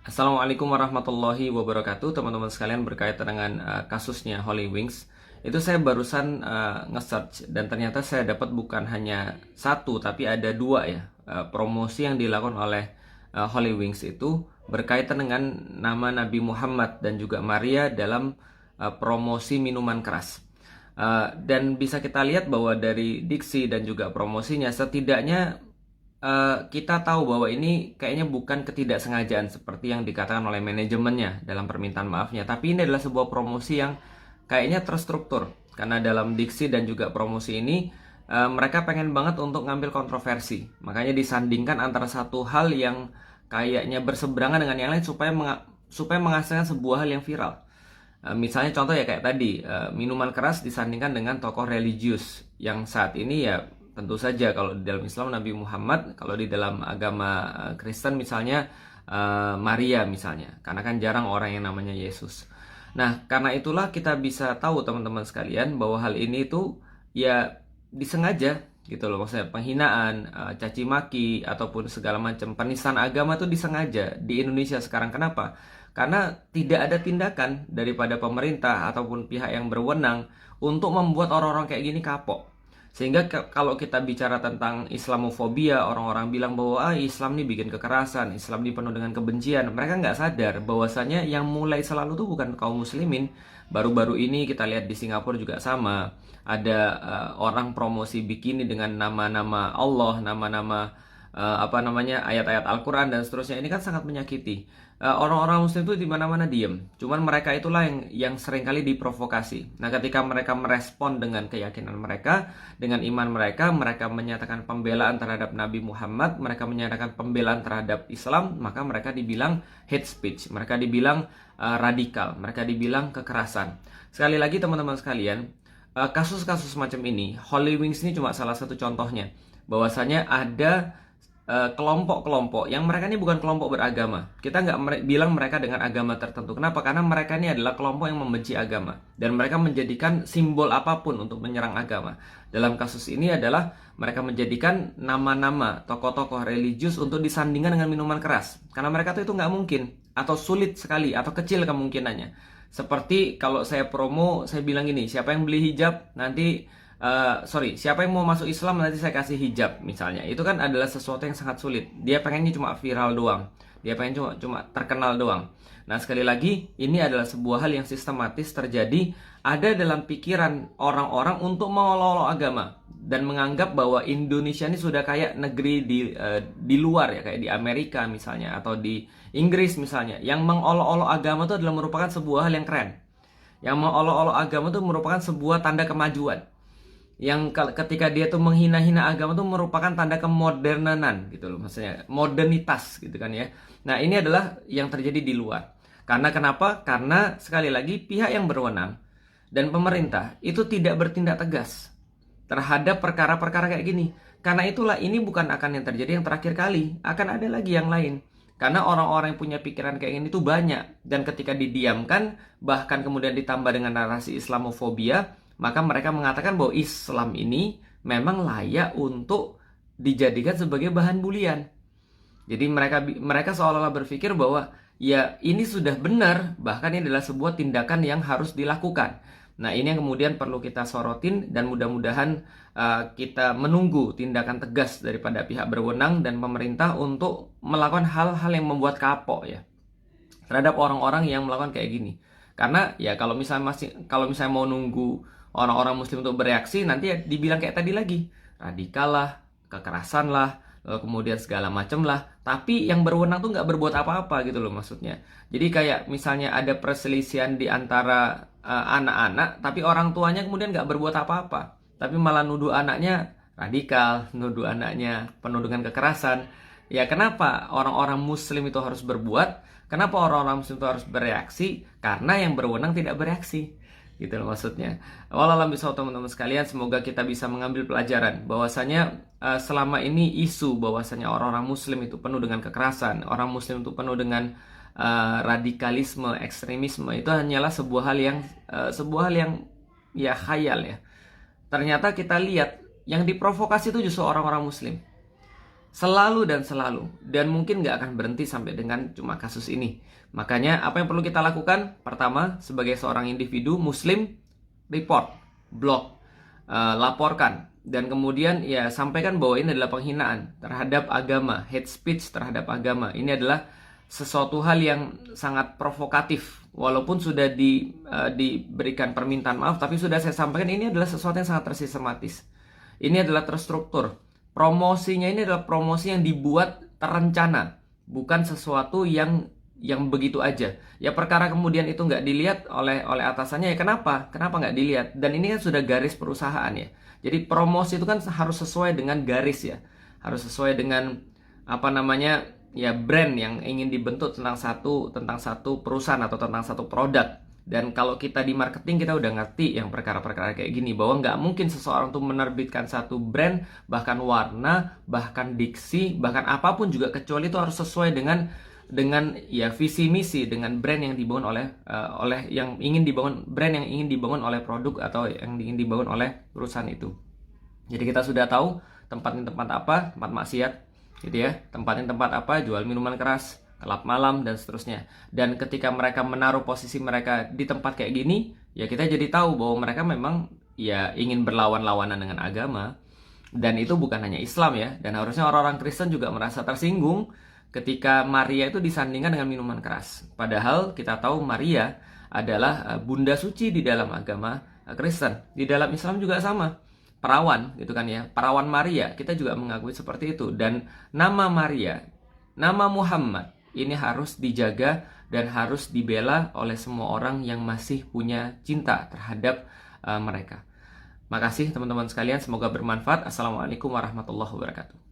Assalamualaikum warahmatullahi wabarakatuh, teman-teman sekalian. Berkaitan dengan kasusnya Holy Wings, itu saya barusan nge-search dan ternyata saya dapat bukan hanya satu tapi ada dua ya, promosi yang dilakukan oleh Holy Wings itu berkaitan dengan nama Nabi Muhammad dan juga Maria dalam promosi minuman keras. Dan bisa kita lihat bahwa dari diksi dan juga promosinya setidaknya kita tahu bahwa ini kayaknya bukan ketidaksengajaan seperti yang dikatakan oleh manajemennya dalam permintaan maafnya, tapi ini adalah sebuah promosi yang kayaknya terstruktur karena dalam diksi dan juga promosi ini mereka pengen banget untuk ngambil kontroversi, makanya disandingkan antara satu hal yang kayaknya berseberangan dengan yang lain supaya menghasilkan sebuah hal yang viral. Misalnya contoh ya kayak tadi, minuman keras disandingkan dengan tokoh religius yang saat ini ya tentu saja kalau di dalam Islam Nabi Muhammad, kalau di dalam agama Kristen misalnya Maria misalnya, karena kan jarang orang yang namanya Yesus. Nah, karena itulah kita bisa tahu teman-teman sekalian bahwa hal ini itu ya disengaja gitu loh, maksudnya penghinaan, caci maki ataupun segala macam penistaan agama itu disengaja di Indonesia sekarang. Kenapa? Karena tidak ada tindakan daripada pemerintah ataupun pihak yang berwenang untuk membuat orang-orang kayak gini kapok. Sehingga kalau kita bicara tentang Islamofobia, orang-orang bilang bahwa Islam nih bikin kekerasan, Islam ini penuh dengan kebencian. Mereka nggak sadar bahwasanya yang mulai selalu tuh bukan kaum muslimin. Baru-baru ini kita lihat di Singapura juga sama. Ada orang promosi bikini dengan nama-nama Allah, nama-nama ayat-ayat Al-Quran dan seterusnya. Ini kan sangat menyakiti. Orang-orang muslim itu di mana-mana diem. Cuman mereka itulah yang seringkali diprovokasi. Nah, ketika mereka merespon dengan keyakinan mereka, dengan iman mereka, mereka menyatakan pembelaan terhadap Nabi Muhammad, mereka menyatakan pembelaan terhadap Islam, maka mereka dibilang hate speech, mereka dibilang radikal, mereka dibilang kekerasan. Sekali lagi teman-teman sekalian, kasus-kasus semacam ini, Holy Wings ini cuma salah satu contohnya. Bahwasanya ada kelompok-kelompok yang mereka ini bukan kelompok beragama. Kita nggak bilang mereka dengan agama tertentu. Kenapa? Karena mereka ini adalah kelompok yang membenci agama dan mereka menjadikan simbol apapun untuk menyerang agama. Dalam kasus ini adalah mereka menjadikan nama-nama tokoh-tokoh religius untuk disandingkan dengan minuman keras. Karena mereka itu nggak mungkin atau sulit sekali atau kecil kemungkinannya. Seperti kalau saya promo, saya bilang gini, siapa yang beli hijab nanti siapa yang mau masuk Islam nanti saya kasih hijab misalnya. Itu kan adalah sesuatu yang sangat sulit. Dia pengennya cuma viral doang. Dia pengen cuma terkenal doang. Nah, sekali lagi ini adalah sebuah hal yang sistematis terjadi ada dalam pikiran orang-orang untuk mengolok-olok agama dan menganggap bahwa Indonesia ini sudah kayak negeri di luar ya, kayak di Amerika misalnya atau di Inggris misalnya, yang mengolok-olok agama itu adalah merupakan sebuah hal yang keren. Yang mengolok-olok agama itu merupakan sebuah tanda kemajuan, yang ketika dia tuh menghina-hina agama tuh merupakan tanda kemodernanan gitu loh, maksudnya modernitas gitu kan ya. Nah, ini adalah yang terjadi di luar. Karena kenapa? Karena sekali lagi pihak yang berwenang dan pemerintah itu tidak bertindak tegas terhadap perkara-perkara kayak gini. Karena itulah ini bukan akan yang terjadi yang terakhir kali, akan ada lagi yang lain. Karena orang-orang yang punya pikiran kayak gini tuh banyak, dan ketika didiamkan bahkan kemudian ditambah dengan narasi Islamofobia, maka mereka mengatakan bahwa Islam ini memang layak untuk dijadikan sebagai bahan bulian. Jadi mereka seolah-olah berpikir bahwa ya ini sudah benar, bahkan ini adalah sebuah tindakan yang harus dilakukan. Nah, ini yang kemudian perlu kita sorotin dan mudah-mudahan kita menunggu tindakan tegas daripada pihak berwenang dan pemerintah untuk melakukan hal-hal yang membuat kapok ya terhadap orang-orang yang melakukan kayak gini. Karena ya kalau misalnya mau nunggu orang-orang muslim untuk bereaksi, nanti ya dibilang kayak tadi lagi, radikal lah, kekerasan lah, lalu kemudian segala macem lah. Tapi yang berwenang tuh nggak berbuat apa-apa gitu loh maksudnya. Jadi kayak misalnya ada perselisihan di antara anak-anak, tapi orang tuanya kemudian nggak berbuat apa-apa, tapi malah nuduh anaknya radikal, nuduh anaknya penuh dengan kekerasan. Ya, kenapa orang-orang muslim itu harus berbuat? Kenapa orang-orang muslim itu harus bereaksi? Karena yang berwenang tidak bereaksi gitu loh maksudnya. Wallahualam bishawab teman-teman sekalian, semoga kita bisa mengambil pelajaran bahwasanya selama ini isu bahwasanya orang-orang muslim itu penuh dengan kekerasan, orang muslim itu penuh dengan radikalisme, ekstremisme, itu hanyalah sebuah hal yang ya khayal ya. Ternyata kita lihat yang diprovokasi itu justru orang-orang muslim. Selalu dan selalu. Dan mungkin nggak akan berhenti sampai dengan cuma kasus ini. Makanya apa yang perlu kita lakukan? Pertama, sebagai seorang individu muslim, report, blog, laporkan. Dan kemudian ya sampaikan bahwa ini adalah penghinaan terhadap agama, hate speech terhadap agama. Ini adalah sesuatu hal yang sangat provokatif. Walaupun sudah diberikan permintaan maaf, tapi sudah saya sampaikan ini adalah sesuatu yang sangat tersistematis. Ini adalah terstruktur. Promosinya ini adalah promosi yang dibuat terencana, bukan sesuatu yang begitu aja. Ya perkara kemudian itu nggak dilihat oleh atasannya, ya kenapa? Kenapa nggak dilihat? Dan ini kan sudah garis perusahaan ya. Jadi promosi itu kan harus sesuai dengan garis ya. Harus sesuai dengan apa namanya ya brand yang ingin dibentuk tentang satu perusahaan atau tentang satu produk. Dan kalau kita di marketing kita udah ngerti yang perkara-perkara kayak gini, bahwa nggak mungkin seseorang tuh menerbitkan satu brand, bahkan warna, bahkan diksi, bahkan apapun juga, kecuali itu harus sesuai dengan ya visi misi, dengan brand yang dibangun oleh yang ingin dibangun, brand yang ingin dibangun oleh produk atau yang ingin dibangun oleh perusahaan itu. Jadi kita sudah tahu tempatnya tempat apa, tempat maksiat gitu ya, tempatin tempat apa, jual minuman keras, kelab malam dan seterusnya. Dan ketika mereka menaruh posisi mereka di tempat kayak gini, ya kita jadi tahu bahwa mereka memang ya ingin berlawan-lawanan dengan agama. Dan itu bukan hanya Islam ya, dan harusnya orang-orang Kristen juga merasa tersinggung ketika Maria itu disandingkan dengan minuman keras. Padahal kita tahu Maria adalah bunda suci di dalam agama Kristen. Di dalam Islam juga sama. Perawan gitu kan ya, perawan Maria, kita juga mengakui seperti itu. Dan nama Maria, nama Muhammad ini harus dijaga dan harus dibela oleh semua orang yang masih punya cinta terhadap mereka. Makasih teman-teman sekalian, semoga bermanfaat. Assalamualaikum warahmatullahi wabarakatuh.